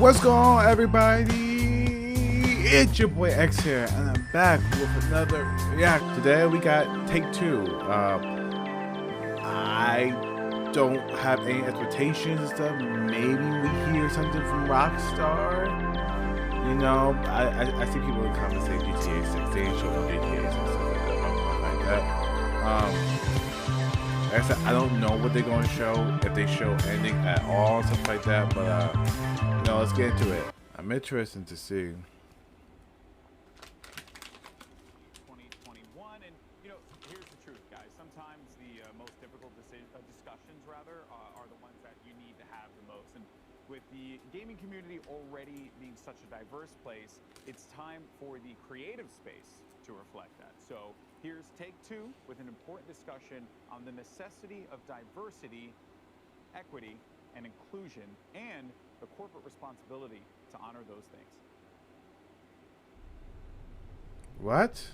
What's going on, everybody? It's your boy X here, and I'm back with another react. Today we got Take Two. I don't have any expectations and stuff. Maybe we hear something from Rockstar. You know, I see people in the comments say GTA 6. They ain't showing no GTA 6 stuff like that. Like I said, I don't know what they're going to show, if they show anything at all, stuff like that. But you know, let's get into it. I'm interested to see. 2021, and you know, here's the truth, guys. Sometimes the most difficult discussions, rather, are the ones that you need to have the most. And with the gaming community already being such a diverse place, it's time for the creative space to reflect that. So here's Take Two with an important discussion on the necessity of diversity, equity, and inclusion, and the corporate responsibility to honor those things. What?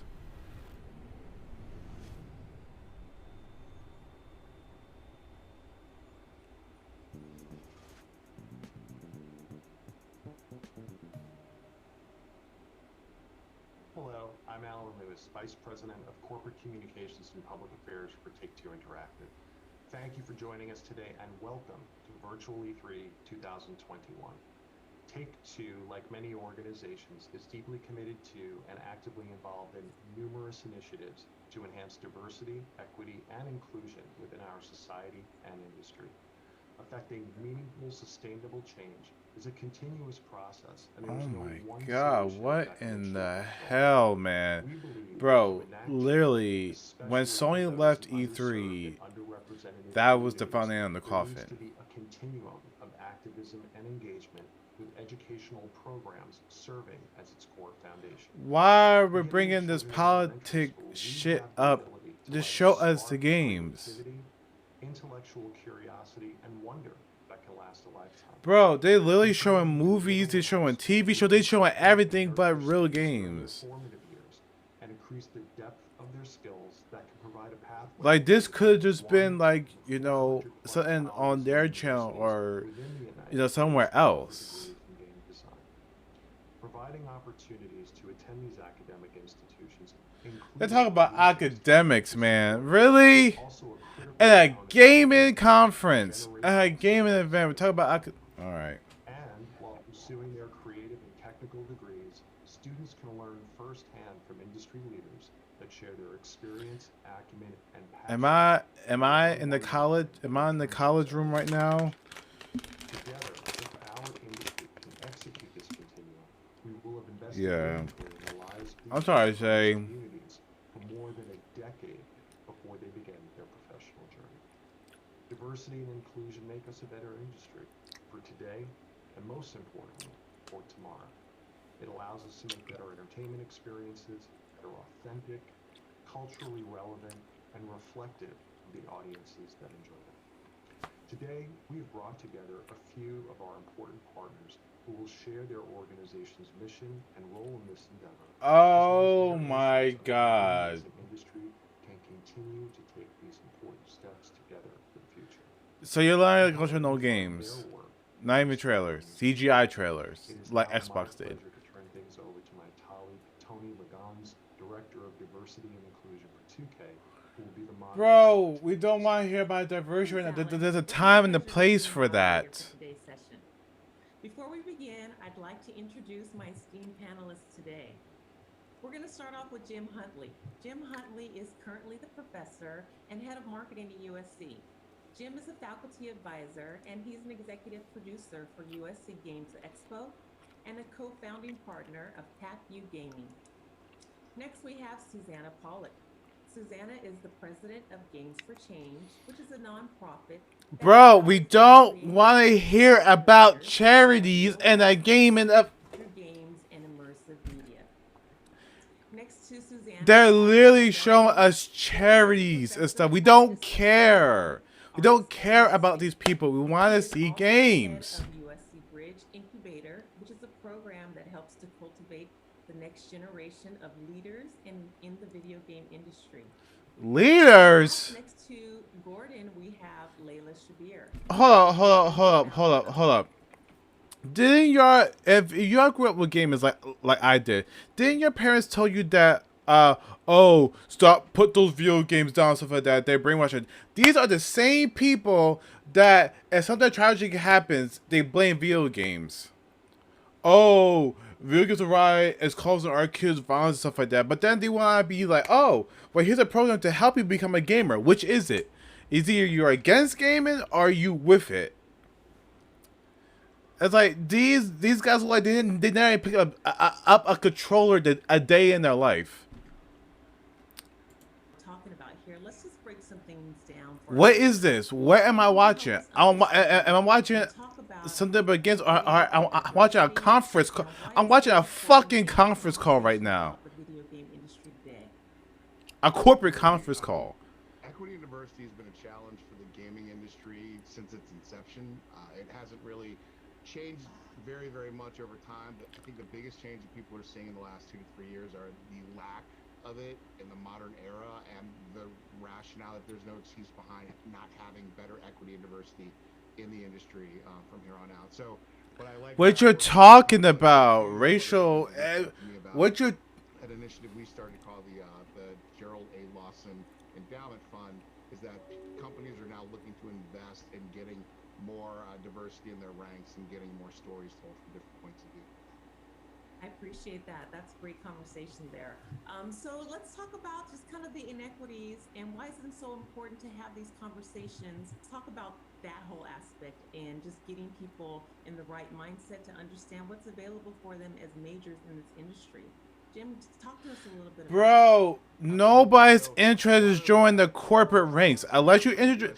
Hello, I'm Alan Lewis, Vice President of Corporate Communications and Public Affairs for Take-Two Interactive. Thank you for joining us today and welcome to Virtual E3 2021. Take-Two, like many organizations, is deeply committed to and actively involved in numerous initiatives to enhance diversity, equity, and inclusion within our society and industry. Affecting meaningful, sustainable change is a continuous process. And Oh my god, what in the hell, man? Bro, literally, when Sony left E3, that was the final nail in the coffin. To be a continuum of activism and engagement with educational programs serving as its core foundation. Why are we bringing this politic shit up? Just show us the games. Intellectual curiosity and wonder that can last a lifetime. Bro, they literally showing movies, they showing TV shows, they showing everything but real games. And increase the depth of their skills that can provide a pathway. Like, this could have just been like, you know, something on their channel or, you know, somewhere else. Providing opportunities to attend these academic institutions. They talk about academics, man. Really? At a gaming conference, at a gaming event, we talk about alright. And while pursuing their creative and technical degrees, students can learn firsthand from industry leaders that share their experience, acumen, and passion. Am I in the college? Am I in the college room right now? Together, if our industry can execute this continuum, we will have invested in the lives of I'm sorry to say. communities for more than a decade before they begin their professional journey. Diversity and inclusion make us a better industry for today and, most importantly, for tomorrow. It allows us to make better entertainment experiences that are authentic, culturally relevant, and reflective of the audiences that enjoy them. Today, we've brought together a few of our important partners who will share their organization's mission and role in this endeavor. Oh my god. Industry can continue to take these important steps together for the future. So you're lying to go to no games. Not even trailers. CGI trailers. Like Xbox did. To turn things over to my colleague, Tony Legans, Director of Diversity and Inclusion for 2K, who will be the moderator. Bro, we don't want to hear about diversity right now. There's a time and a place for that. Before we begin, I'd like to introduce my esteemed panelists today. We're going to start off with Jim Huntley. Jim Huntley is currently the professor and head of marketing at USC. Jim is a faculty advisor, and he's an executive producer for USC Games Expo and a co-founding partner of TapU Gaming. Next, we have Susanna Pollock. Susanna is the president of Games for Change, which is a nonprofit. Bro, we don't want to hear about charities and a game and a... games and immersive media. Next to Susanna, They're literally showing us charities and stuff. We don't care. We don't care about these people. We want to see games. USC Bridge Incubator, which is a program that helps to cultivate the next generation of leaders in the video game industry. Leaders? Next to Gordon, we have Layla Shabir. Hold up. Didn't your if y'all grew up with gamers like I did, didn't your parents tell you that oh, stop, put those video games down, stuff like that, they're brainwashing? These are the same people that if something tragic happens, they blame video games. Oh, video games are right, it's causing our kids violence and stuff like that. But then they want to be like, oh, well, here's a program to help you become a gamer. Which is it? Is either you're against gaming or you with it? It's like these guys look like they never pick up a controller a day in their life. Talking about here, let's just break some things down. What is this? What am I watching? Am I watching something against? Or I'm watching a conference call. I'm watching a fucking conference call right now. A corporate conference call. Equity and diversity has been a challenge for the gaming industry since its inception. It hasn't really changed very, very much over time, but I think the biggest change that people are seeing in the last 2 to 3 years are the lack of it in the modern era and the rationale that there's no excuse behind not having better equity and diversity in the industry from here on out. So what I like what you're talking about, racial, what you're an initiative we started called the Gerald A. Lawson Endowment Fund is that companies are now looking to invest in getting more diversity in their ranks and getting more stories told from different points of view. I appreciate that. That's a great conversation there. So let's talk about just kind of the inequities and why is it so important to have these conversations. Let's talk about that whole aspect and just getting people in the right mindset to understand what's available for them as majors in this industry. Jim, talk to us a little bit about bro, nobody's interested in joining the corporate ranks unless you're interested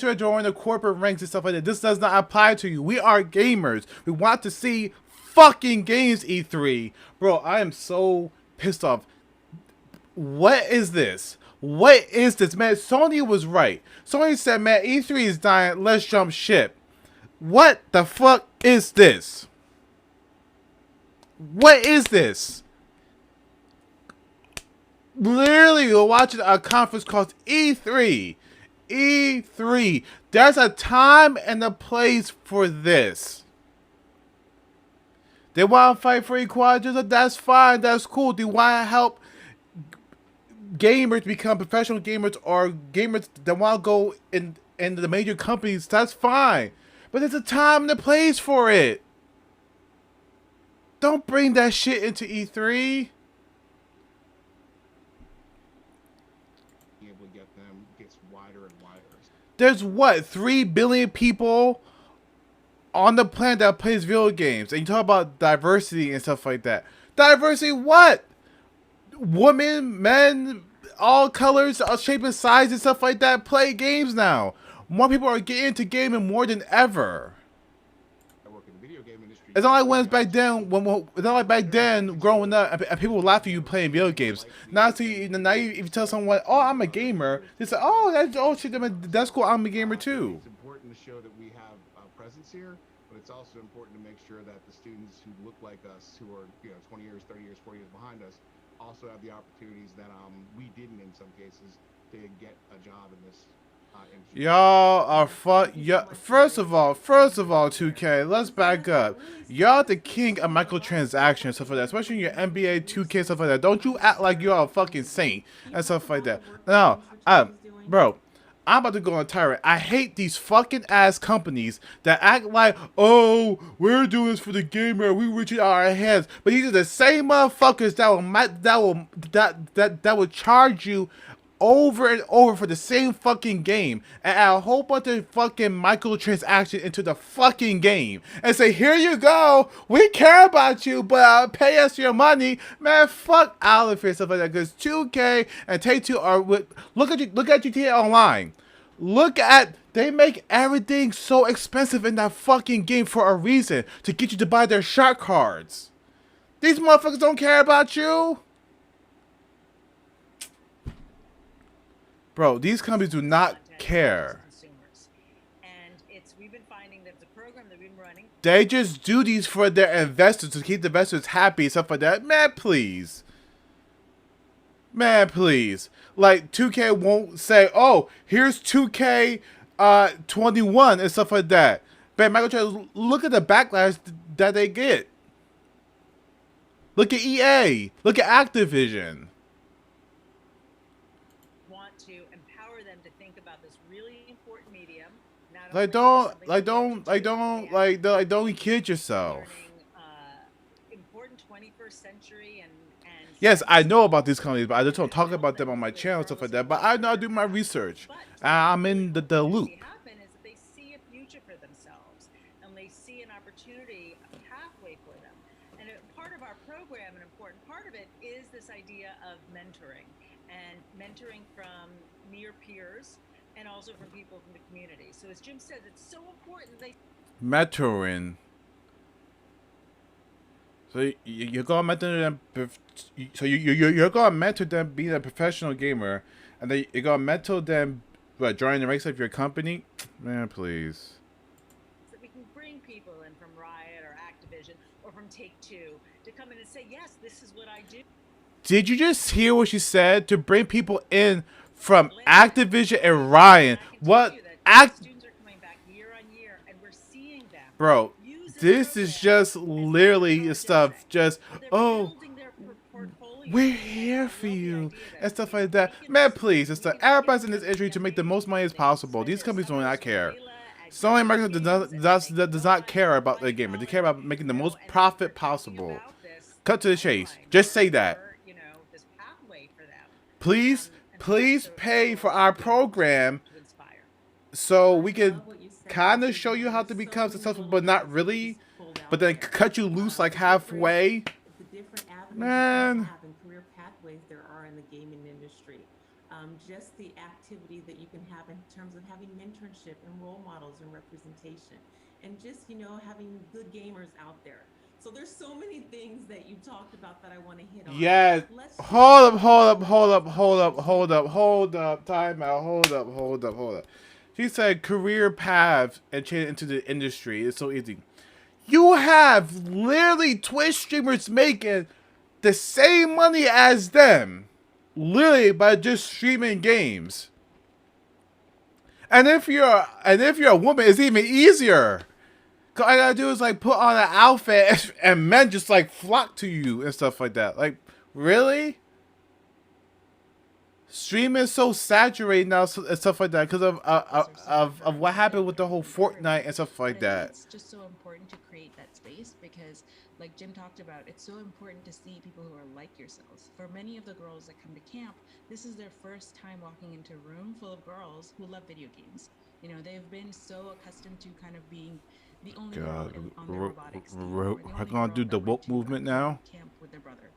in joining the corporate ranks and stuff like that. This does not apply to you. We are gamers. We want to see fucking games, E3. Bro, I am so pissed off. What is this? What is this, man? Sony was right. Sony said, man, E3 is dying. Let's jump ship. What the fuck is this? What is this? Literally, we're watching a conference called E3. E3. There's a time and a place for this. They want to fight for equality. That's fine. That's cool. They want to help gamers become professional gamers or gamers that want to go in the major companies. That's fine. But there's a time and a place for it. Don't bring that shit into E3. Being able to get them gets wider and wider. There's what, 3 billion people on the planet that plays video games, and you talk about diversity and stuff like that. Diversity what? Women, men, all colors, all shapes and sizes and stuff like that play games now. More people are getting into gaming more than ever. It's not like when it's back then. It's not like back then, growing up, and people would laugh at you playing video games. Now, if you tell someone, "Oh, I'm a gamer," they say, "Oh, that's cool. I'm a gamer too." It's important to show that we have presence here, but it's also important to make sure that the students who look like us, who are 20 years, 30 years, 40 years behind us, also have the opportunities that we didn't in some cases to get a job in this. Y'all are first of all, 2K, let's back up. Y'all the king of microtransactions, stuff like that, especially in your NBA 2K, stuff like that. Don't you act like you're a fucking saint and stuff like that. No, bro, I'm about to go on a tirade. I hate these fucking ass companies that act like, oh, we're doing this for the gamer, we reach it out our hands. But these are the same motherfuckers that will charge you over and over for the same fucking game and add a whole bunch of fucking microtransactions into the fucking game and say, here you go, we care about you, but pay us your money. Man, fuck out of here, stuff like that. Because 2K and Take-Two are look at GTA Online. They make everything so expensive in that fucking game for a reason, to get you to buy their shark cards. These motherfuckers don't care about you. Bro, these companies do not care. We've been finding that the program that we've been running. They just do these for their investors, to keep the investors happy, stuff like that. Man, please. Man, please. Like, 2K won't say, oh, here's 2K 21 and stuff like that. But microtransactions, look at the backlash that they get. Look at EA. Look at Activision. Want to empower them to think about this really important medium. Not Like don't kid yourself. Learning important 21st century and Yes, I know about these companies, but I just don't talk about them on my channel and stuff like that. But I know I do my research. I'm in the loop. What happen is that they see a future for themselves and they see an opportunity, a pathway for them. And part of our program, an important part of it, is this idea of mentoring and mentoring from near peers and also from people from the community. So as Jim says, it's so important they Mentoring. So you're gonna mentor them. So you're gonna mentor them being a professional gamer, and then you're gonna mentor them, joining the ranks of your company. Man, please. that we can bring people in from Riot or Activision or from Take-Two to come in and say, yes, this is what I do. Did you just hear what she said? To bring people in from Activision and Riot. What Students are coming back year on year, and we're seeing them. Bro, this is just literally stuff. Just we're here for you and stuff like that. Man, please, it's the everybody's in this industry to make the most money as possible. These companies do not care. Sony and Microsoft does not care about their gamer. They care about making the most profit possible. Cut to the chase. Just say that. Please pay for our program so we can kind of show you how to become successful, but not really. But then cut you loose like halfway. Man. Career pathways there are in the gaming industry. Just the activity that you can have in terms of having mentorship and role models and representation, and just having good gamers out there. So there's so many things that you talked about that I want to hit on. Yeah. Hold up. Time out. Hold up. She said career path and change into the industry. It's so easy. You have literally Twitch streamers making the same money as them, literally by just streaming games. And if you're a woman, it's even easier. Cause all I gotta do is like put on an outfit and men just like flock to you and stuff like that. Like, really? Streaming is so saturated now and stuff like that because of what happened with the whole Fortnite and stuff like that. It's just so important to create that space because, like Jim talked about, it's so important to see people who are like yourselves. For many of the girls that come to camp, this is their first time walking into a room full of girls who love video games. They've been so accustomed to kind of being the only girl on the robotics team. We're gonna do the woke movement now. Camp with their brother.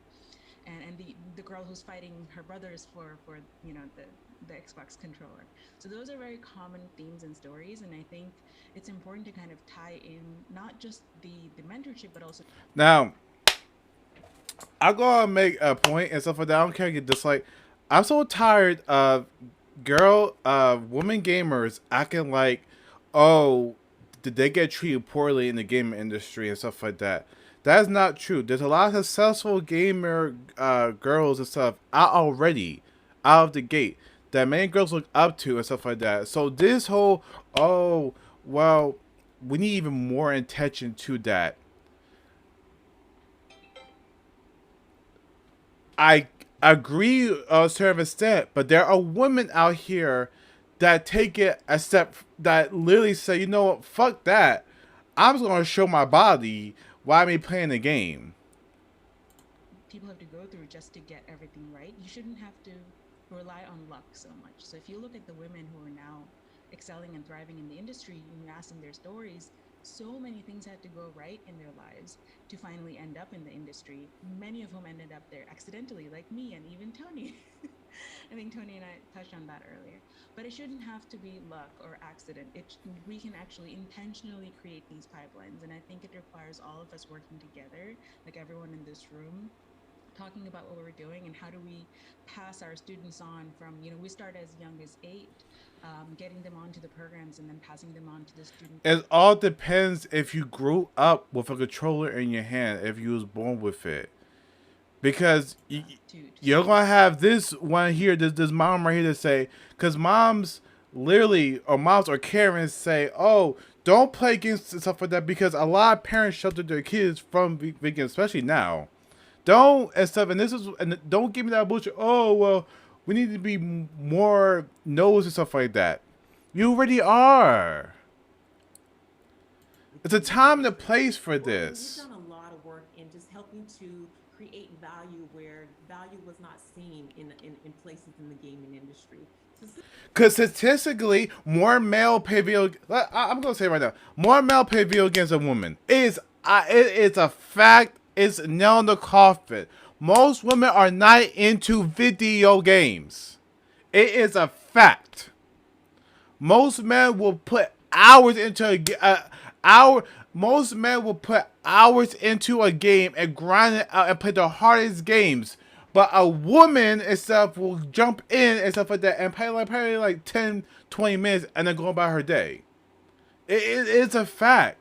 And the girl who's fighting her brothers for the Xbox controller. So those are very common themes and stories, and I think it's important to kind of tie in not just the mentorship, but also. Now, I'm gonna make a point and stuff like that. I don't care if you dislike. I'm so tired of women gamers acting like, oh, did they get treated poorly in the gaming industry and stuff like that. That is not true. There's a lot of successful gamer girls and stuff out already, out of the gate, that many girls look up to and stuff like that. So this whole, we need even more attention to that. I agree to a certain extent, but there are women out here that take it a step, that literally say, you know what, fuck that. I'm just going to show my body. Why am I playing the game? People have to go through just to get everything right. You shouldn't have to rely on luck so much. So if you look at the women who are now excelling and thriving in the industry, and you ask them their stories, so many things had to go right in their lives to finally end up in the industry. Many of whom ended up there accidentally, like me and even Tony. I think Tony and I touched on that earlier. But it shouldn't have to be luck or accident. We can actually intentionally create these pipelines. And I think it requires all of us working together, like everyone in this room, talking about what we're doing and how do we pass our students on from, we start as young as 8, getting them onto the programs and then passing them on to the students. It all depends if you grew up with a controller in your hand, if you was born with it. Because you're going to have this one here, this mom right here to say, because moms literally, or moms or Karens say, oh, don't play games and stuff like that because a lot of parents shelter their kids from video games, especially now. Don't and stuff, and don't give me that bullshit. Oh well, we need to be more knows and stuff like that. You already are. It's a time and a place for this. We've done a lot of work in just helping to create value where value was not seen in places in the gaming industry. Because statistically, more male play video. I'm gonna say it right now, more male play video games than women. It is a fact. It's nail in the coffin. Most women are not into video games. It is a fact. Most men will put hours into most men will put hours into a game and grind it out and play the hardest games. But a woman and stuff will jump in and stuff like that and play like 10, 20 minutes and then go about her day. It's a fact.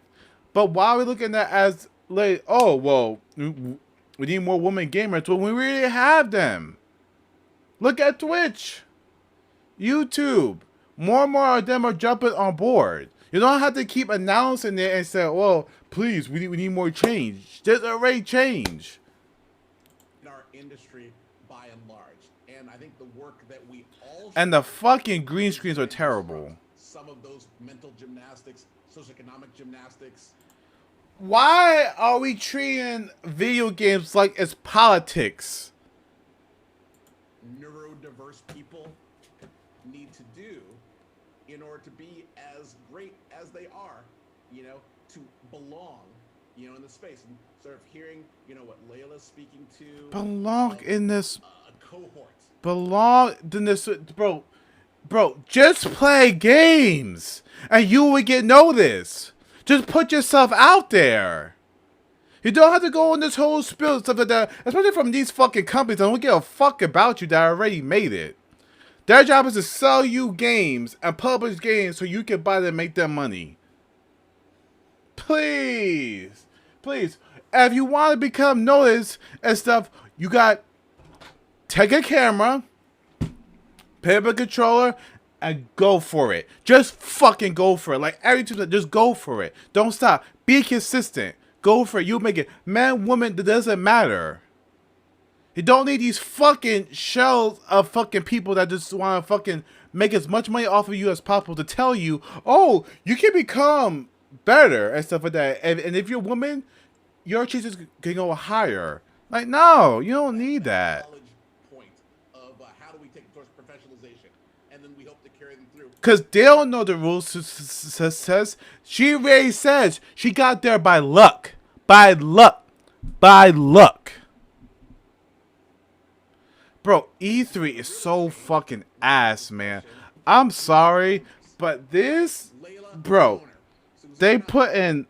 But why are we looking at as like, oh, well, we need more women gamers? Well, we really have them. Look at Twitch, YouTube. More and more of them are jumping on board. You don't have to keep announcing it and say, well, please, we need more change. There's already change. In our industry, by and large. And I think the work that we all... And the fucking green screens are terrible. Some of those mental gymnastics, socioeconomic gymnastics. Why are we treating video games like it's politics? Neurodiverse people need to do in order to be as great as they are, you know, to belong, you know, in the space. And sort of hearing, you know, what Layla's speaking to. Belong in this. Cohort. Belong in this, bro. Bro, just play games, and you will get noticed. Just put yourself out there. You don't have to go on this whole spill and stuff like that, especially from these fucking companies that don't give a fuck about you that already made it. Their job is to sell you games and publish games so you can buy them and make them money. Please. Please. If you want to become noticed and stuff, you got take a camera, pick up a controller, and go for it. Just fucking go for it. Like every time, just go for it. Don't stop. Be consistent. Go for it. You'll make it. Man, woman, it doesn't matter. You don't need these fucking shells of fucking people that just want to fucking make as much money off of you as possible to tell you, oh, you can become better and stuff like that. And if you're a woman, your chances can go higher. Like, no, you don't need that. Point of how do we take it towards professionalization, and then we hope to carry them through. Because they don't know the rules. Says she already says she got there by luck. By luck. By luck. Bro, E3 is so fucking ass, man. I'm sorry, but this, bro, they put in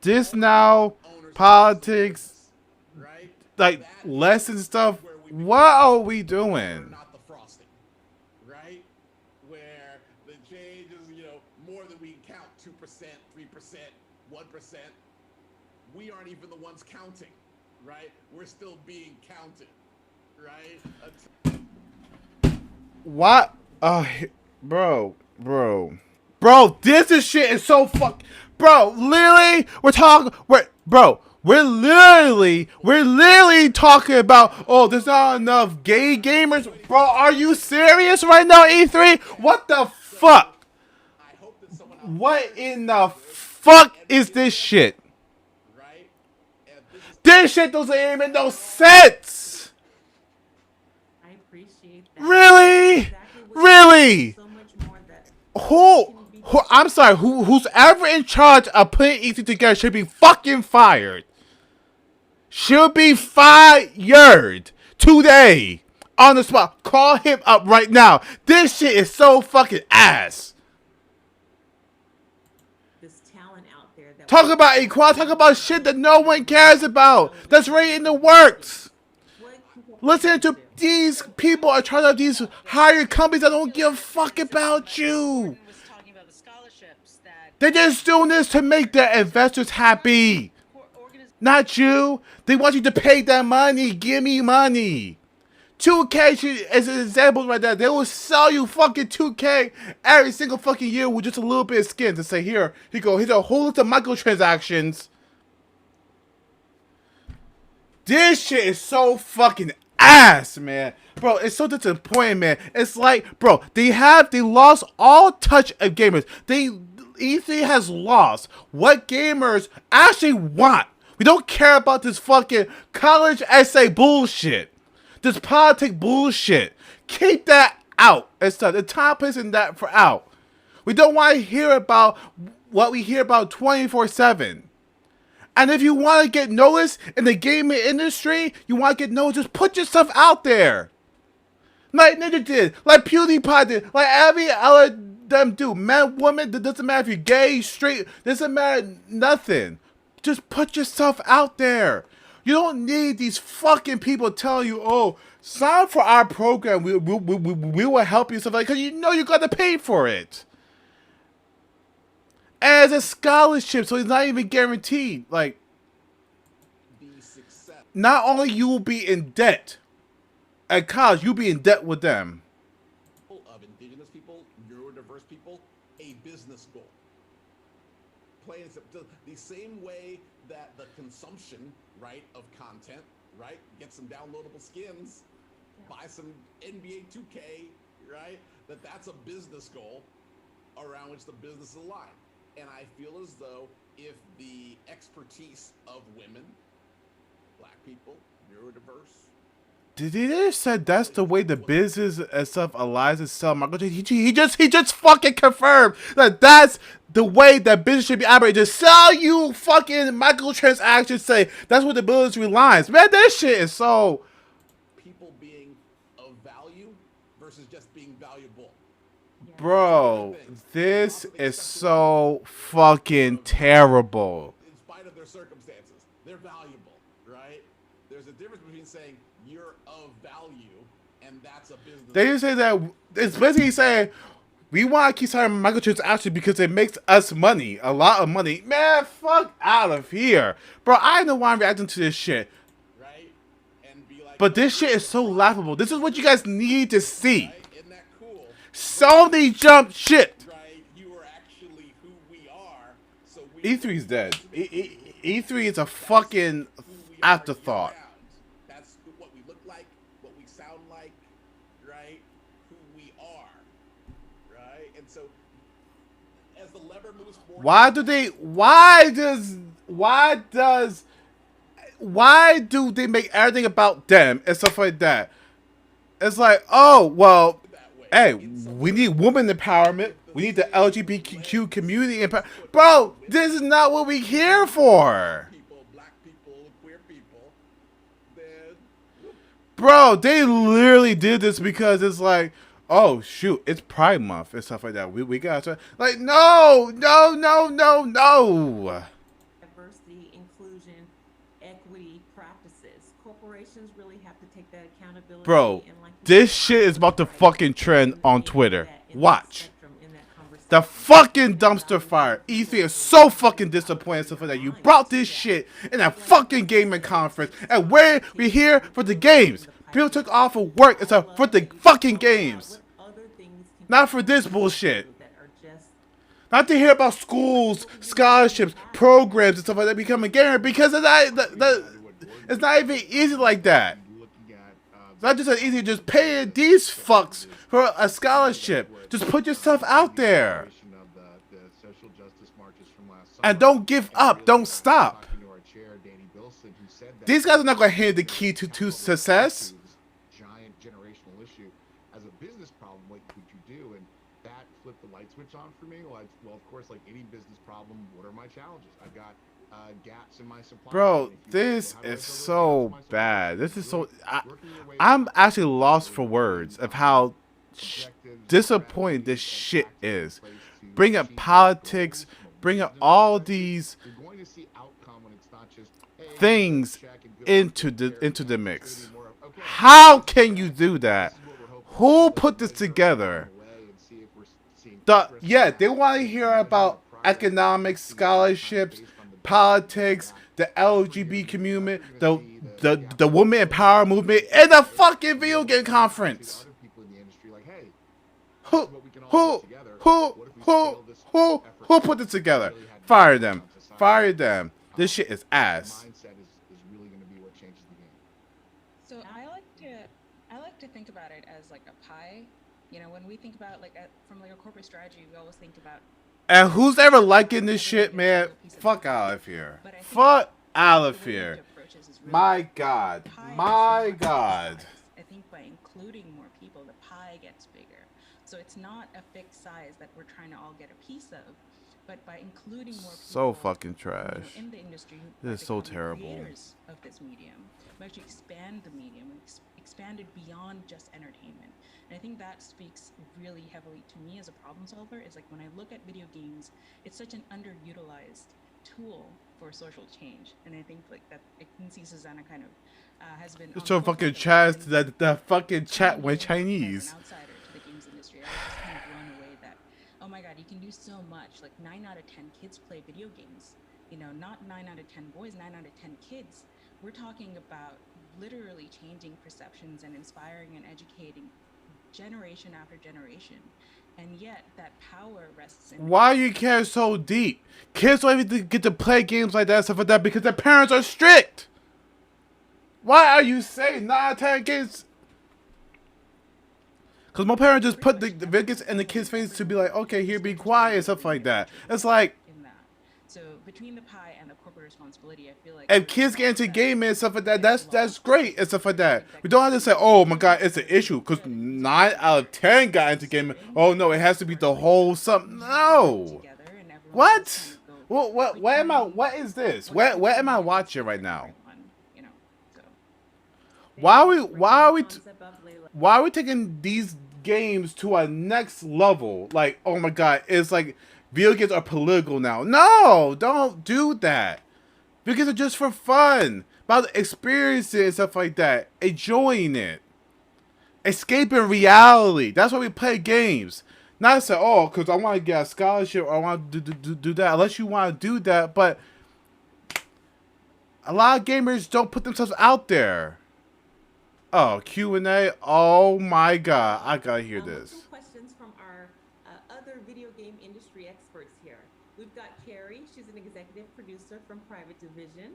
this now, politics, like lesson stuff. What are we doing? Not the frosting, right? Where the change is, you know, more than we count 2%, 3%, 1%. We aren't even the ones counting, right? We're still being counted. Right? What? Bro, this shit is so bro, literally, we're literally talking about, oh, there's not enough gay gamers. Bro, are you serious right now, E3? What the fuck? What in the fuck is this shit? This shit doesn't even make no sense. Really? Really? Who? I'm sorry. Who's ever in charge of putting E3 together should be fucking fired. Should be fired today on the spot. Call him up right now. This shit is so fucking ass. This talent out there that talk about equality. Talk about shit that no one cares about. That's right in the works. Listen to these people are trying to have these higher companies that don't give a fuck about you. They're just doing this to make their investors happy. Not you. They want you to pay that money. Give me money. 2K is an example right there. They will sell you fucking 2K every single fucking year with just a little bit of skin to say, here's a whole list of microtransactions. This shit is so fucking ass, man. Bro, it's so disappointing, man. It's like, bro, they lost all touch of gamers. E3 has lost what gamers actually want. We don't care about this fucking college essay bullshit. This politic bullshit. Keep that out and stuff. The time, place, and that for out. We don't want to hear about what we hear about 24/7. And if you want to get noticed in the gaming industry, you want to get noticed, just put yourself out there. Like Ninja did, like PewDiePie did, like every other them do. Man, woman, it doesn't matter if you're gay, straight, doesn't matter, nothing. Just put yourself out there. You don't need these fucking people telling you, oh, sign up for our program, we will help you, stuff like that, because you know you got to pay for it. As a scholarship, so it's not even guaranteed. Like, not only you will be in debt at college, you'll be in debt with them. Of indigenous people, neurodiverse people, a business goal. Plain the same way that the consumption, right, of content, right, get some downloadable skins, buy some NBA 2K, right, that's a business goal around which the business is aligned. And I feel as though if the expertise of women, black people, neurodiverse. Did he just said that's the way the business and stuff aligns itself? He just fucking confirmed that that's the way that business should be operated. Just sell you fucking microtransactions. Say that's what the business relies. Man, that shit is so. People being of value versus just being valuable. Bro, this is so fucking terrible. In spite of their circumstances, they're valuable, right? There's a difference between saying you're of value and that's a business. They just say that it's basically saying we want to keep signing microtransactions because it makes us money, a lot of money. Man, fuck out of here, bro. I know why I'm reacting to this shit. Right? And be like, but this shit is so laughable. This is what you guys need to see. Right? Isn't that cool? Sony jumped shit. Right? You are actually who we are. So we E3's dead. E3 is a fucking afterthought. That's what we look like, what we sound like, right? Who we are, right? And so, as the lever moves forward, why do they make everything about them and stuff like that? It's like, oh well, hey, we need woman empowerment. We need the LGBTQ community empowerment. Bro, this is not what we're here for. Black people, queer people, then... Bro, they literally did this because it's like, oh shoot, it's Pride Month and stuff like that. We got to like no. Diversity, inclusion, equity practices. Corporations really have to take that accountability. Bro, and like this shit is about to fucking trend on Twitter. Watch. The fucking dumpster fire. E3 is so fucking disappointed stuff like that. You brought this shit in a fucking gaming conference, and we're here for the games. People took off of work and stuff for the fucking games. Not for this bullshit. Not to hear about schools, scholarships, programs, and stuff like that becoming gamer because it's not even easy like that. It's not just as easy just paying these fucks for a scholarship. Just put yourself out there. And don't give up. Don't stop. These guys are not going to hand the key to success. Giant generational issue. As a business problem, what would you do? And that flipped the light switch on for me. Well, of course, like any business problem, what are my challenges? I've got gaps in my supply. Bro, this is so bad. This is so... I'm actually lost for words of how disappointing this shit is. Bring up politics, bring up all these things into the mix. How can you do that? Who put this together? Yeah, they want to hear about economics, scholarships, politics, the LGBT community, the woman power movement in a fucking video game conference. Other people in the industry, like, hey, Who, what we can all do together. What if we scale this effort who put this together? really had Fire impact them. on society? Fire them. This shit is ass. Mindset is really going to be what changes the game. So I like to think about it as like a pie. You know, when we think about like from like a corporate strategy, we always think about. And who's ever liking this shit, man? Fuck out of here. Fuck out of here. My God. My God. I think by including more people, the pie gets bigger. So it's not a fixed size that we're trying to all get a piece of, but by including more people, So fucking trash. in the industry who This is so terrible. creators of this medium, we actually expand the medium, expand it beyond just entertainment. And I think that speaks really heavily to me as a problem solver. Is like when I look at video games, it's such an underutilized tool for social change. And I think like that I can see Susanna kind of has been It's so fucking trash that the fucking chat went Chinese. As an outsider to the games industry, I was just kind of blown away that, oh my God, you can do so much. Like 9 out of 10 kids play video games. You know, not 9 out of 10 boys, 9 out of 10 kids. We're talking about literally changing perceptions and inspiring and educating generation after generation. And yet that power rests in. Why you care so deep? Kids don't even get to play games like that and stuff like that because their parents are strict. Why are you saying 9 out of 10 kids? Because my parents just put the Vegas in the kid's face to be like, okay, here, be quiet and stuff like that. It's like, In that. So between the pie and the corporate responsibility, I feel like if kids get into gaming and stuff like that, that's great and stuff like that. We don't have to say, oh my God, it's an issue because 9 out of 10 got into gaming. Oh no, it has to be the whole something. No. What? What am I? What is this? What am I watching right now? You know, so Why are we taking these games to a next level? Like, oh my God, it's like video games are political now. No, don't do that. Video games are just for fun, about experiencing and stuff like that, enjoying it, escaping reality. That's why we play games. Not say, oh, because I want to get a scholarship or I want to do that. Unless you want to do that, but a lot of gamers don't put themselves out there. Oh, Q&A. Oh my God, I gotta hear this. Some questions from our other video game industry experts here. We've got Carrie. She's an executive producer from Private Division.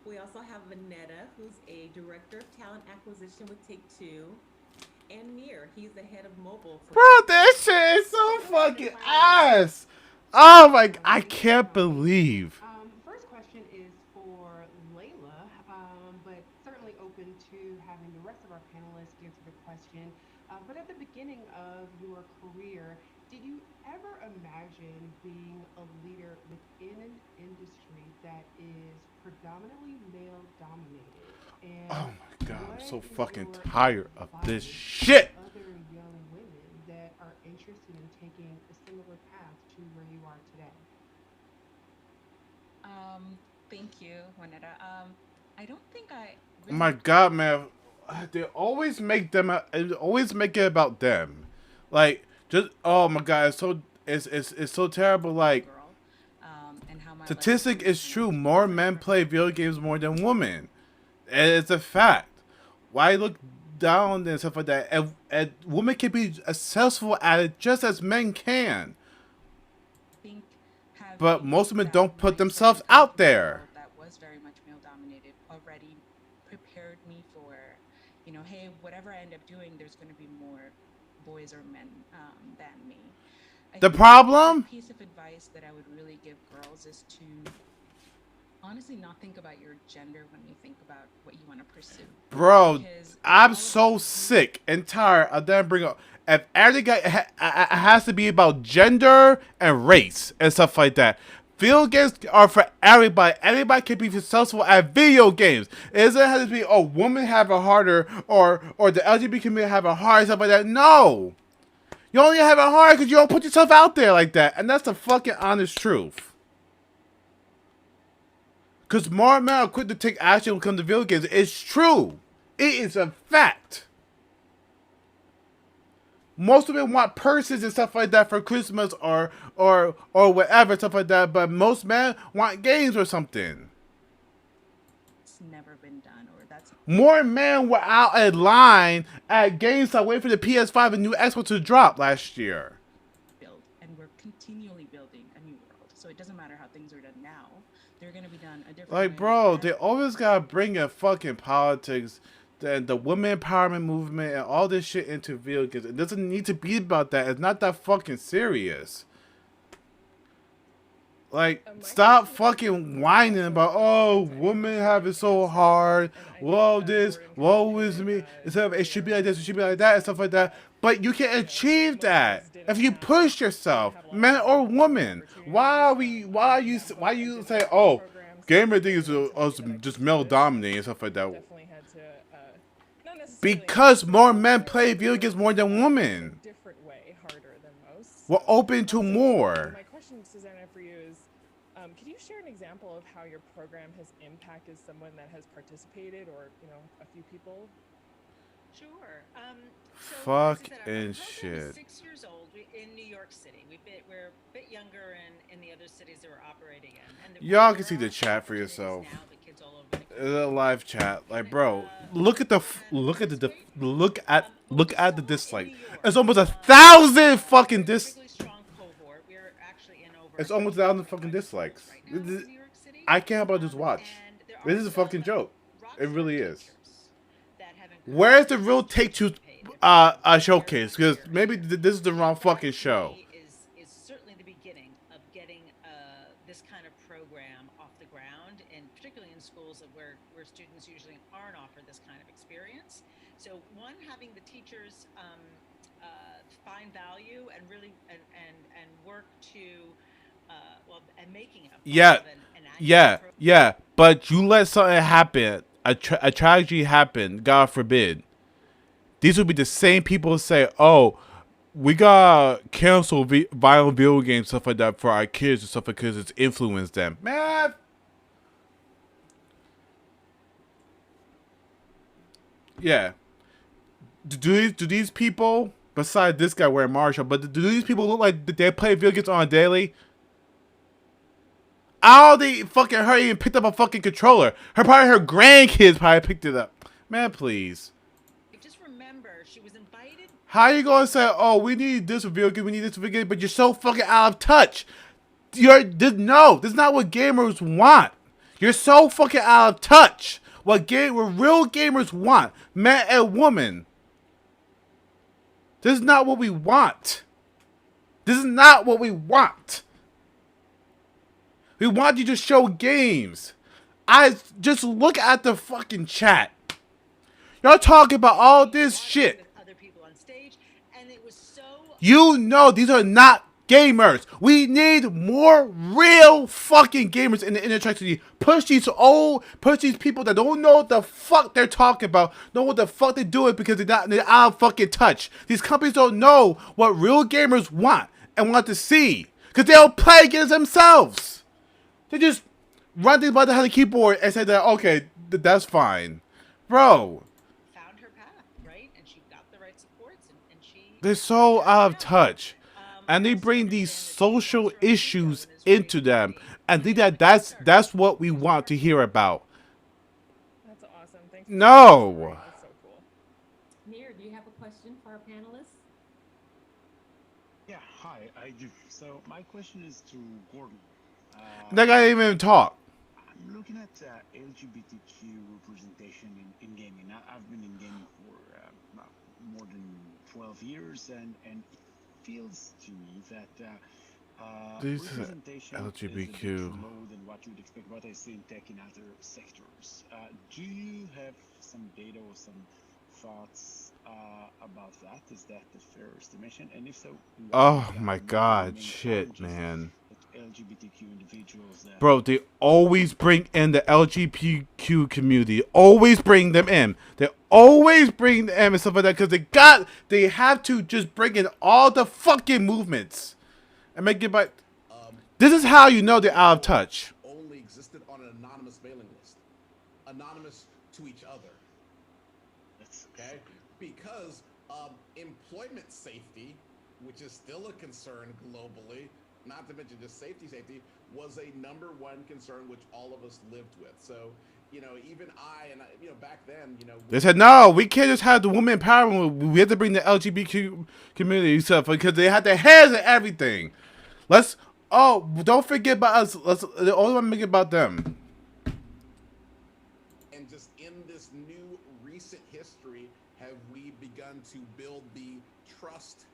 We also have Vanetta, who's a director of talent acquisition with Take-Two. And Mir, he's the head of mobile. Bro, this shit is so fucking ass. Oh my, I can't believe. First question is for Layla, but certainly open to having the rest of our panelists answer the question. But at the beginning of your career, did you ever imagine being a leader within an industry that is predominantly male dominated? And Oh my God, I'm so what is fucking your tired of advice this to shit. other young women that are interested in taking a similar path to where you are today? Thank you, Juanetta. I don't think I. Oh my God, man, they always make it about them. Like, just oh my God, it's so terrible. Like, Girl, and how my statistic life is true. More men play video games more than women. And it's a fact. Why look down and stuff like that? And women can be successful at it just as men can. think But having most women that don't put mindset themselves in a out there. world that was very much male dominated already prepared me for, you know, hey, whatever I end up doing, there's going to be more boys or men than me. I The think problem? the piece of advice that I would really give girls is to honestly not think about your gender when you think about what you want to pursue. Bro, Because it's I'm all so about sick and tired of them bring up. If everything has to be about gender and race and stuff like that. Video games are for everybody. Everybody can be successful at video games. It doesn't have to be a woman have a harder or the LGBT community have a hard stuff like that. No. You only have it hard because you don't put yourself out there like that. And that's the fucking honest truth. Because more men are quick to take action when it comes to video games. It's true. It is a fact. Most women want purses and stuff like that for Christmas or whatever, stuff like that. But most men want games or something. It's never been done, or that's More men were out in line at GameStop waiting for the PS5 and new Xbox to drop last year. built, and we're continually building a new world. So it doesn't matter how things are done now; they're gonna be done a different way. Like, bro, they always gotta bring in fucking politics, the women empowerment movement, and all this shit into video games. It doesn't need to be about that. It's not that fucking serious. Like, stop fucking whining about, oh, women have it so hard. Whoa, this, woe is me. Instead of, it should be like this, it should be like that, and stuff like that. But you can achieve that if you push yourself, man or woman. Why you say, oh, gamer things are just male dominating and stuff like that? Definitely had to, not necessarily Because more men play video games more than women. different way, harder than most. We're open to more. My question, Susanna, for you is, could you share an example of how your program has impacted someone that has participated, or a few people? Sure. So Fuck as I said, our and program shit. is 6 years old in New York City. We're a bit younger in the other cities that we're operating in. And Y'all can there see the are chat for opportunities yourself. now that kids all over the It's country a live chat. Like, bro, can, look at the in dislike. New York, It's almost 1,000 fucking dis. particularly strong cohort. We're actually in over It's almost 1,000 fucking dislikes. right now in New York City. I can't help but just watch. And there This are is a some fucking joke. It rockstar really is. teachers that have Where's the real Take-Two showcase? Because maybe this is the wrong fucking show. Is certainly the beginning of getting this kind of program off the ground, and particularly in schools where students usually aren't offered this kind of experience. So one, having the teachers find value and really and work to and making it Yeah, an actual program. yeah. But you let something happen, a tragedy happen, God forbid. These would be the same people who say, oh, we gotta cancel violent video games, stuff like that, for our kids and stuff because it's influenced them. Man. Yeah. Do these people, besides this guy wearing Marshall, but do these people look like they play video games on a daily? All they fucking her even picked up a fucking controller. Probably her grandkids probably picked it up. Man, please. Just remember, she was invited. How you gonna say, oh, we need this video game, we need this video game, but you're so fucking out of touch? No, this is not what gamers want. You're so fucking out of touch. What real gamers want, man and woman. This is not what we want. This is not what we want. We want you to show games. I just look at the fucking chat. Y'all talking about all this shit. With other people on stage, and it was so. You know these are not gamers. We need more real fucking gamers in the intersection. Push these people that don't know what the fuck they're talking about, know what the fuck they're doing because they're out of fucking touch. These companies don't know what real gamers want and want to see because they don't play games themselves. They just run things by the keyboard and say that, okay, that's fine. Bro. Found her path, right? And she got the right supports, and she. They're so out of touch. And they bring these social issues into them. And think that's what we want to hear about. That's awesome. Thanks. No. That's so cool. Nir, do you have a question for our panelists? Yeah, hi, I do. So my question is to Gordon. That guy didn't even talk. I'm looking at LGBTQ representation in gaming. I've been in gaming for more than 12 years, and it feels to me that These representation LGBTQ. is a bit low than what you would expect, what I see in tech in other sectors. Do you have some data or some thoughts about that? Is that the fair estimation? And if so, Oh my god, shit, man. LGBTQ individuals that Bro, they always bring in the LGBTQ community. Always bring them in. They always bring them in and stuff like that because they have to just bring in all the fucking movements and make it by. This is how you know they're out of touch. Only existed on an anonymous mailing list, anonymous to each other. that's Okay, because Employment safety, which is still a concern globally, not to mention just safety, was a #1 concern which all of us lived with. So, even back then, They said, no, we can't just have the woman empowerment. We have to bring the LGBTQ community stuff because they had their hands in everything. Don't forget about us. Let's only want to make it about them. And just in this new recent history, have we begun to build the trust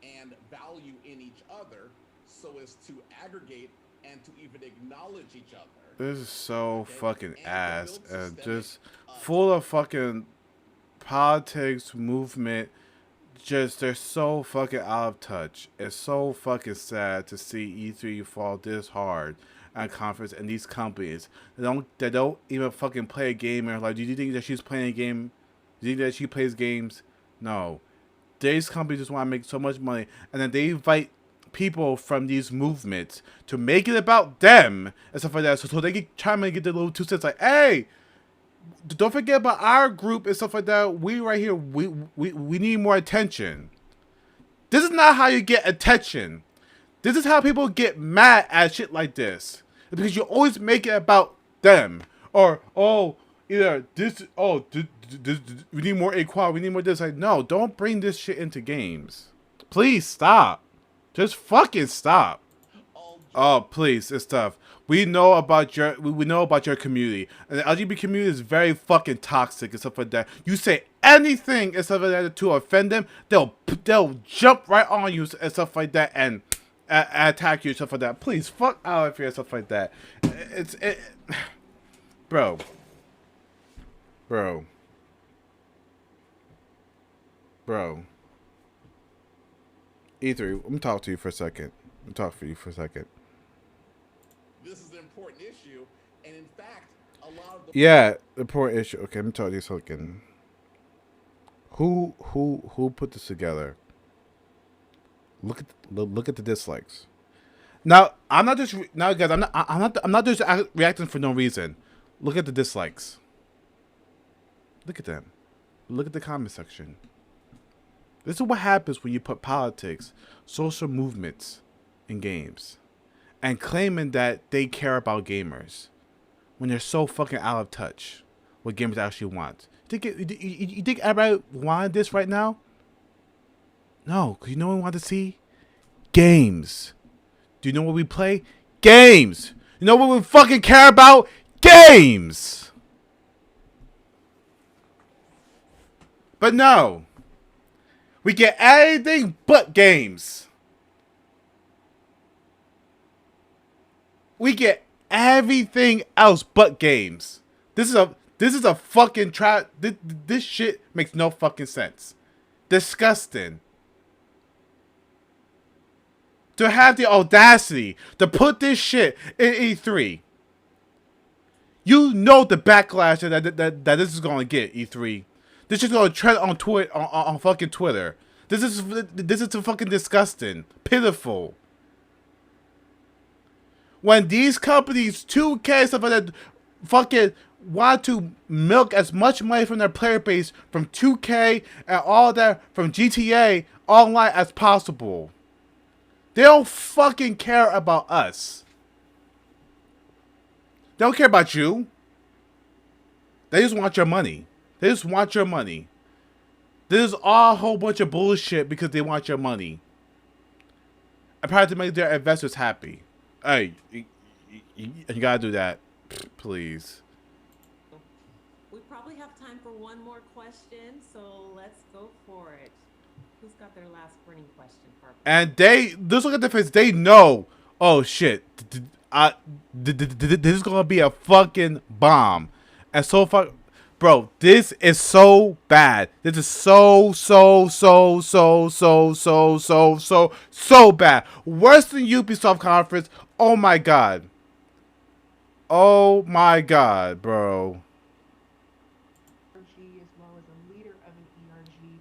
and value in each other so as to aggregate and to even acknowledge each other. This is so fucking ass and just full of fucking politics, movement. Just they're so fucking out of touch. It's so fucking sad to see E3 fall this hard at conference and these companies they don't even fucking play a game. And like, do you think that she's playing a game? Do you think that she plays games? No. These companies just want to make so much money, and then they invite people from these movements to make it about them and stuff like that, so they can try to get their little 2 cents. Like, hey, don't forget about our group and stuff like that. We right here, we need more attention. This is not how you get attention. This is how people get mad at shit like this. It's because you always make it about them, or either this. We need more equality. We need more this. Like, no, don't bring this shit into games. Please stop. Just fucking stop. Oh, please, it's tough. We know about your community, and the LGBT community is very fucking toxic and stuff like that. You say anything and stuff like that to offend them, they'll jump right on you and stuff like that and attack you and stuff like that. Please, fuck out of here and stuff like that. Bro. E3, let me talk to you for a second. This is an important issue, and in fact, a lot of the important issue. Okay, let me talk to you for a second. Who put this together? Look at the dislikes. Now, guys, I'm not just reacting for no reason. Look at the dislikes. Look at them. Look at the comment section. This is what happens when you put politics, social movements in games, and claiming that they care about gamers when they're so fucking out of touch what gamers actually want. You think everybody wanted this right now? No, because you know what we want to see? Games. Do you know what we play? Games. You know what we fucking care about? Games. But no. We get anything but games. We get everything else but games. This is a fucking trap. This shit makes no fucking sense. Disgusting. To have the audacity to put this shit in E3. You know the backlash that this is gonna get, E3. This is gonna trend on Twitter, on fucking Twitter. This is fucking disgusting, pitiful. When these companies, 2K stuff like that, fucking want to milk as much money from their player base from 2K and all that from GTA Online as possible. They don't fucking care about us. They don't care about you. They just want your money. This is all a whole bunch of bullshit because they want your money. And probably to make their investors happy. Hey, you gotta do that, please. We probably have time for one more question, so let's go for it. Who's got their last burning question for us? And just look at the face. They know. Oh shit! This is gonna be a fucking bomb. And so far, bro, this is so bad. This is so bad. Worse than Ubisoft conference. Oh my god. Oh my god, bro. As well as a leader of an ERG,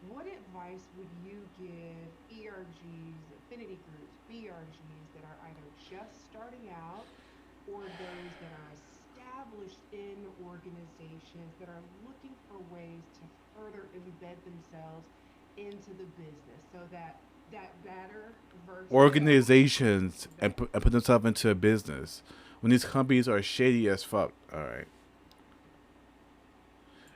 what advice would you give ERGs, affinity groups, BRGs that are either just starting out or those that are established in organizations that are looking for ways to further embed themselves into the business so that that better versus Organizations and put themselves into a business when these companies are shady as fuck. All right.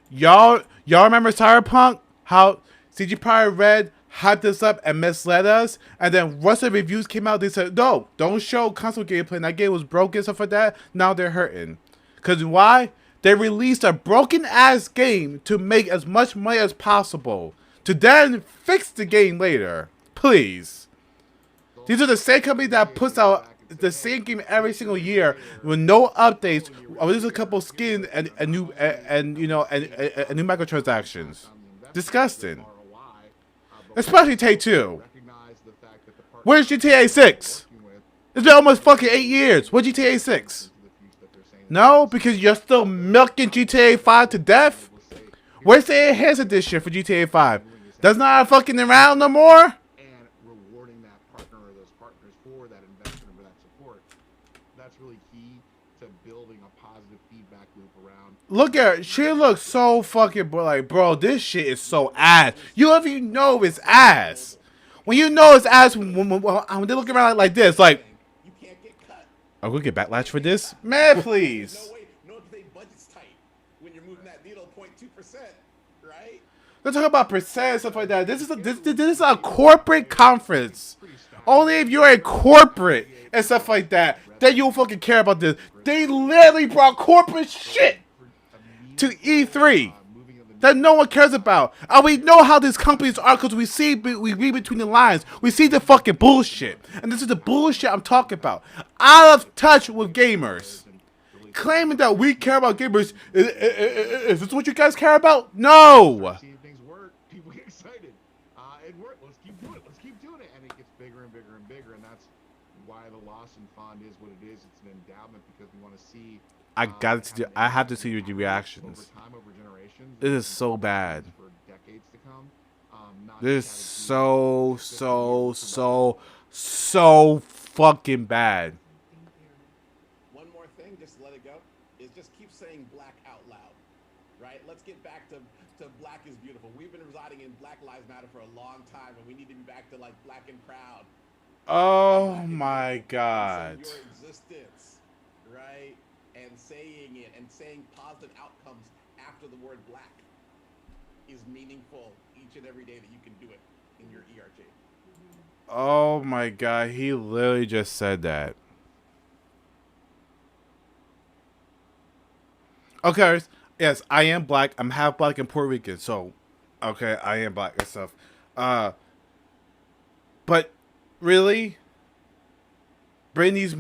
Y'all remember Cyberpunk? How CG Projekt Red hyped us up and misled us, and then once the reviews came out, they said, "No, don't show console gameplay. And that game was broken, stuff like that." Now they're hurting, cause why? They released a broken ass game to make as much money as possible, to then fix the game later. Please, these are the same company that puts out the same game every single year with no updates. Or just a couple skins and new and new microtransactions. Disgusting. Especially Take Two. Where's GTA 6? It's been almost fucking 8 years. Where's GTA 6? No, because you're still milking GTA 5 to death. Where's the enhanced edition for GTA 5? That's not fucking around no more. And rewarding that partner or those partners for that investment or that support. That's really key to building a positive feedback loop around. Look at her. She looks so fucking like, bro, this shit is so ass. You even know it's ass. When you know it's ass, when they look around like this, like, You can't get cut. are we gonna get backlash for this? Man, please. No way. No, because they budget's tight when you're moving that needle 0.2%, right? Let's talk about percent and stuff like that. This is a corporate conference. Only if you're a corporate and stuff like that, then you'll fucking care about this. They literally brought corporate shit to E3 that no one cares about. And we know how these companies are because we read between the lines. We see the fucking bullshit. And this is the bullshit I'm talking about. Out of touch with gamers. Claiming that we care about gamers. Is this what you guys care about? No! Seeing things work, people get excited. It worked. Let's keep doing it. Let's keep doing it. And it gets bigger and bigger and bigger. And that's why the Lawson Fund is what it is. It's an endowment because we want to see. I have to see your reactions. Over time, over generations. This is so bad. For decades to come. This is so fucking bad. One more thing, just let it go, is just keep saying black out loud, right? Let's get back to black is beautiful. We've been residing in Black Lives Matter for a long time, and we need to be back to, like, black and proud. Oh my god. Your existence, right? And saying it and saying positive outcomes after the word black is meaningful each and every day that you can do it in your ERG. Oh my god, he literally just said that. Okay, yes, I am black. I'm half black and Puerto Rican, so okay, I am black and stuff. But really, Brittany's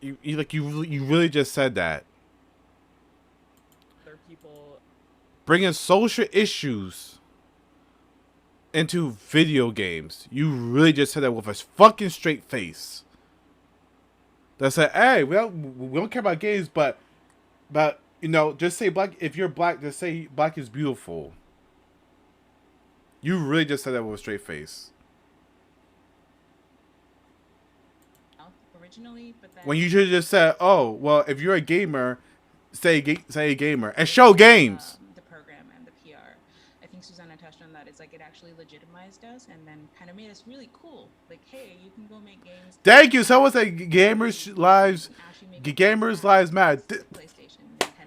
you really just said that. There are people. Bringing social issues into video games. You really just said that with a fucking straight face. That said, hey, we don't care about games, but just say black. If you're black, just say black is beautiful. You really just said that with a straight face. Originally, but then When you should have just said, oh, well, if you're a gamer, say a gamer and show games. The program and the PR. I think Susanna touched on that. It's like it actually legitimized us and then kind of made us really cool. Like, hey, you can go make games. Thank you. Someone said gamers lives matter.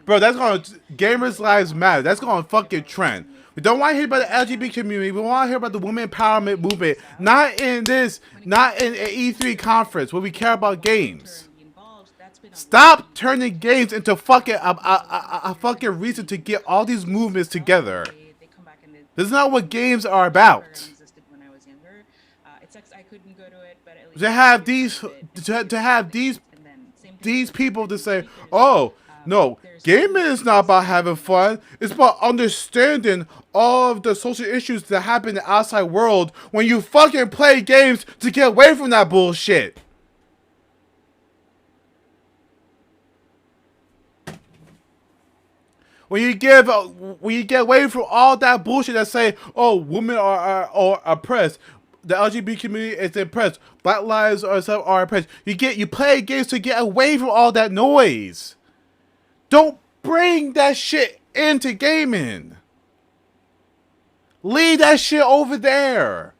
Bro, that's going to gamers lives matter. That's going to fucking trend. We don't want to hear about the LGBT community. We want to hear about the women empowerment movement. Not in an E3 conference where we care about games. Stop turning games into fucking a fucking reason to get all these movements together. This is not what games are about. To have these people to say, oh, no, gaming is not about having fun. It's about understanding all of the social issues that happen in the outside world when you fucking play games to get away from that bullshit. When you get away from all that bullshit that say, oh, women are oppressed, the LGBT community is oppressed, Black lives are oppressed. You play games to get away from all that noise. Don't bring that shit into gaming. Leave that shit over there.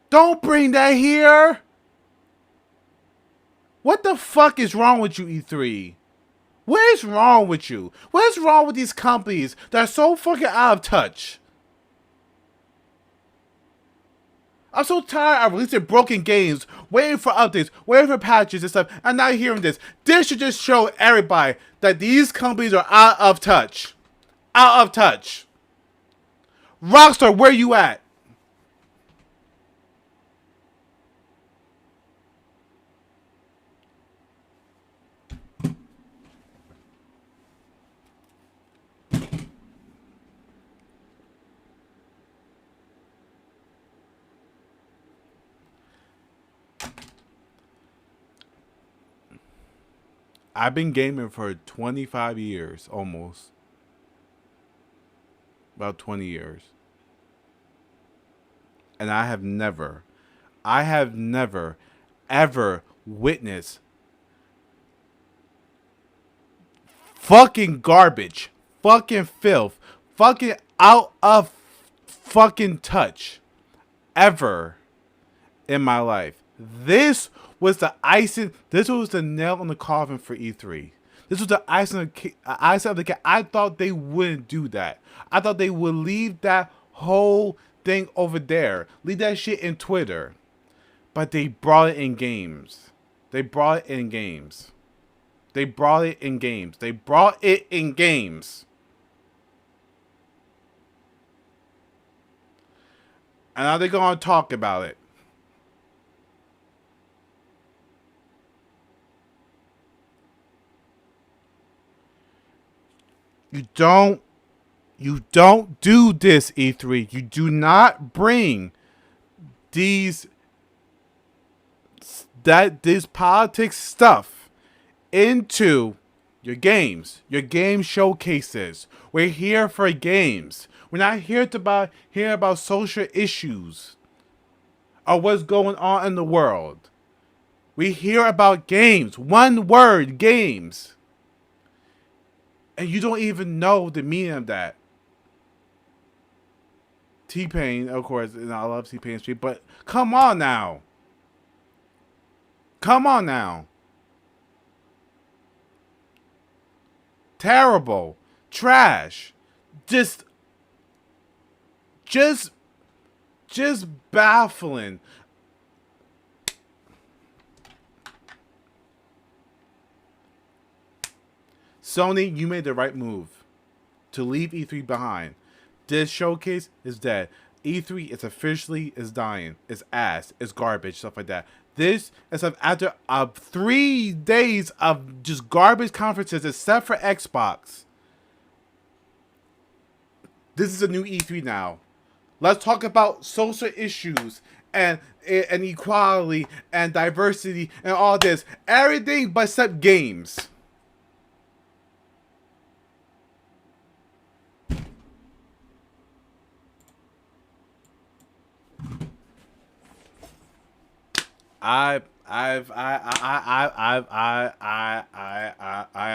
Don't bring that here. What the fuck is wrong with you, E3? What is wrong with you? What is wrong with these companies that are so fucking out of touch? I'm so tired of releasing broken games, waiting for updates, waiting for patches and stuff, and not hearing this. This should just show everybody that these companies are out of touch. Out of touch. Rockstar, where you at? I've been gaming for 25 years, almost. About 20 years. And I have never, ever witnessed fucking garbage, fucking filth, fucking out of fucking touch ever in my life. This was the icing. This was the nail on the coffin for E3. This was the icing of the cake. I thought they wouldn't do that. I thought they would leave that whole thing over there. Leave that shit in Twitter. But they brought it in games. They brought it in games. They brought it in games. They brought it in games. And now they're going to talk about it. You don't do this, E3. You do not bring this politics stuff into your games, your game showcases. We're here for games. We're not here to hear about social issues or what's going on in the world. We hear about games. One word, games. And you don't even know the meaning of that. T-Pain, of course, and I love T-Pain Street, but come on now. Come on now. Terrible. Trash. Just baffling. Sony, you made the right move to leave E3 behind. This showcase is dead. E3 is officially dying. It's ass. It's garbage. Stuff like that. This is after 3 days of just garbage conferences, except for Xbox. This is a new E3 now. Let's talk about social issues and equality and diversity and all this. Everything but except games. I have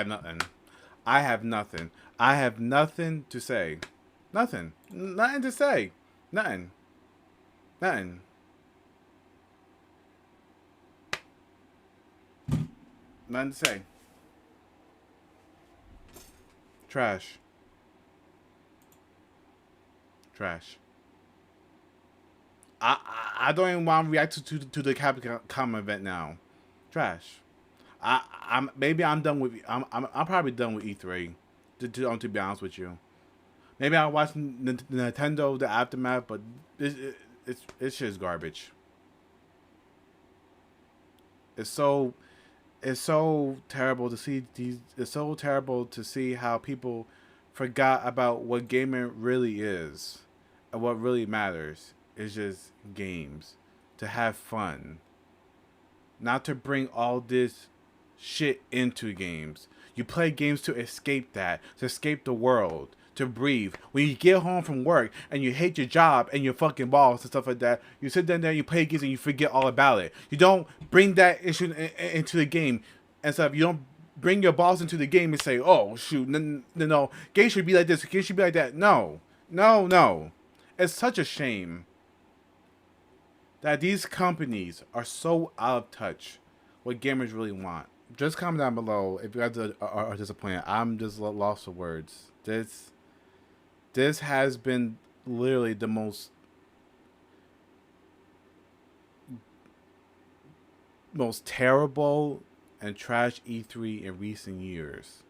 nothing. I have nothing. I have nothing to say. Nothing. Nothing to say. Nothing. Nothing. Nothing to say. Trash. Trash. I don't even want to react to the Capcom event now. Trash. I'm done with. I'm probably done with E3. To be honest with you, maybe I'll watch Nintendo the aftermath, but it's just garbage. It's so terrible to see these. It's so terrible to see how people forgot about what gaming really is and what really matters. It's just games to have fun, not to bring all this shit into games. You play games to escape that, to escape the world, to breathe. When you get home from work and you hate your job and your fucking boss and stuff like that, you sit down there and you play games and you forget all about it. You don't bring that issue into the game and stuff. You don't bring your boss into the game and say, "Oh shoot, no, games should be like this, games should be like that." No, no, no. It's such a shame that these companies are so out of touch what gamers really want. Just comment down below if you guys are disappointed. I'm just lost for words. This has been literally the most terrible and trash E3 in recent years.